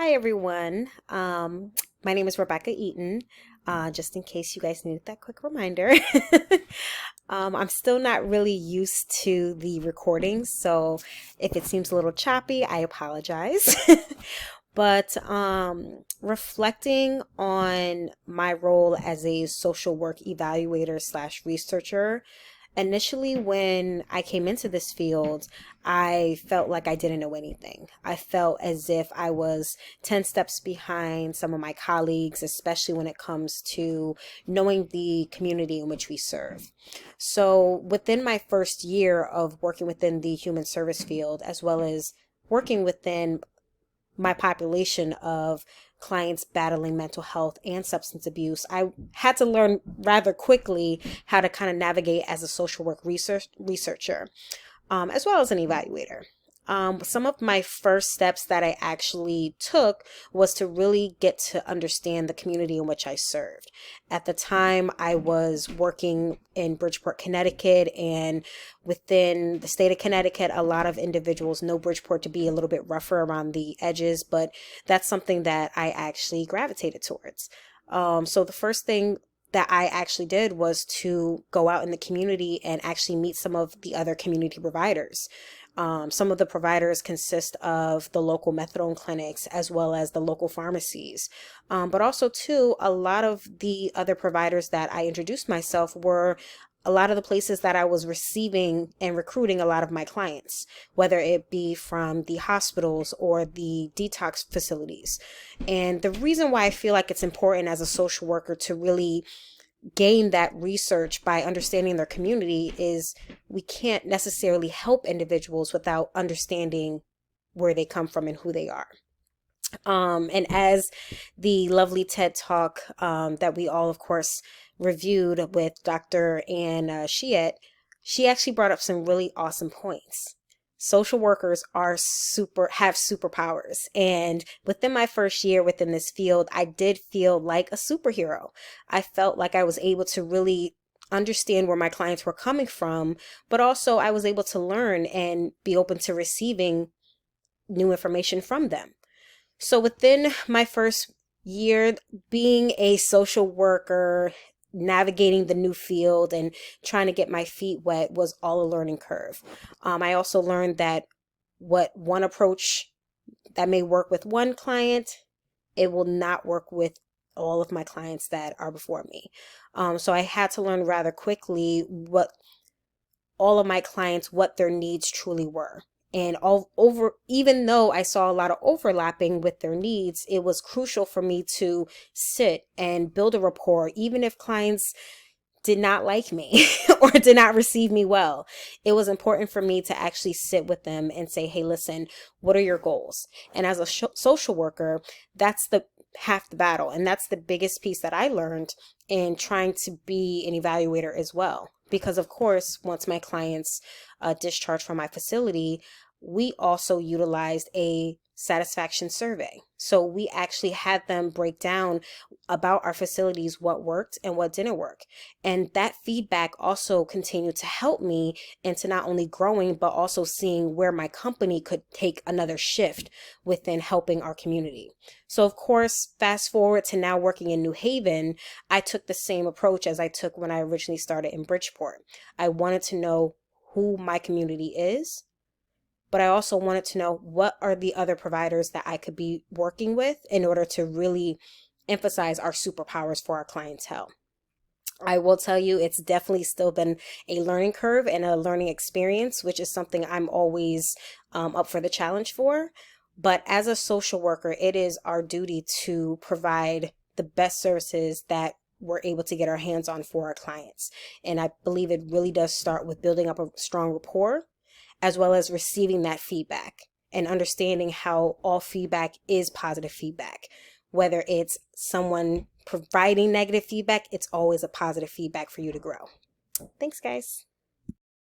Hi, everyone. My name is Rebecca Eaton. Just in case you guys needed that quick reminder. I'm still not really used to the recordings, so if it seems a little choppy, I apologize. But reflecting on my role as a social work evaluator slash researcher, initially when I came into this field, I felt like I didn't know anything. I felt as if I was 10 steps behind some of my colleagues, especially when it comes to knowing the community in which we serve. So within my first year of working within the human service field, as well as working within my population of clients battling mental health and substance abuse, I had to learn rather quickly how to kind of navigate as a social work researcher, as well as an evaluator. Some of my first steps that I actually took was to really get to understand the community in which I served. At the time, I was working in Bridgeport, Connecticut, and within the state of Connecticut, a lot of individuals know Bridgeport to be a little bit rougher around the edges, but that's something that I actually gravitated towards. So the first thing that I actually did was to go out in the community and actually meet some of the other community providers. Some of the providers consist of the local methadone clinics as well as the local pharmacies. But also, too, a lot of the other providers that I introduced myself were a lot of the places that I was receiving and recruiting a lot of my clients, whether it be from the hospitals or the detox facilities. And the reason why I feel like it's important as a social worker to really gain that research by understanding their community is we can't necessarily help individuals without understanding where they come from and who they are. And as the lovely TED Talk that we all, of course, reviewed with Dr. Ann Chiet, she actually brought up some really awesome points. Social workers have superpowers. And within my first year within this field, I did feel like a superhero. I felt like I was able to really understand where my clients were coming from, but also I was able to learn and be open to receiving new information from them. So within my first year being a social worker, navigating the new field and trying to get my feet wet was all a learning curve. I also learned that what one approach that may work with one client, it will not work with all of my clients that are before me. So I had to learn rather quickly what their needs truly were. And even though I saw a lot of overlapping with their needs, it was crucial for me to sit and build a rapport, even if clients did not like me or did not receive me well. It was important for me to actually sit with them and say, hey, listen, what are your goals? And as a social worker, that's the half the battle. And that's the biggest piece that I learned in trying to be an evaluator as well. Because of course, once my clients discharged from my facility, we also utilized a satisfaction survey. So we actually had them break down about our facilities, what worked and what didn't work. And that feedback also continued to help me into not only growing, but also seeing where my company could take another shift within helping our community. So of course, fast forward to now working in New Haven, I took the same approach as I took when I originally started in Bridgeport. I wanted to know who my community is, but I also wanted to know what are the other providers that I could be working with in order to really emphasize our superpowers for our clientele. I will tell you, it's definitely still been a learning curve and a learning experience, which is something I'm always up for the challenge for. But as a social worker, it is our duty to provide the best services that we're able to get our hands on for our clients. And I believe it really does start with building up a strong rapport, as well as receiving that feedback and understanding how all feedback is positive feedback. Whether it's someone providing negative feedback, it's always a positive feedback for you to grow. Thanks, guys.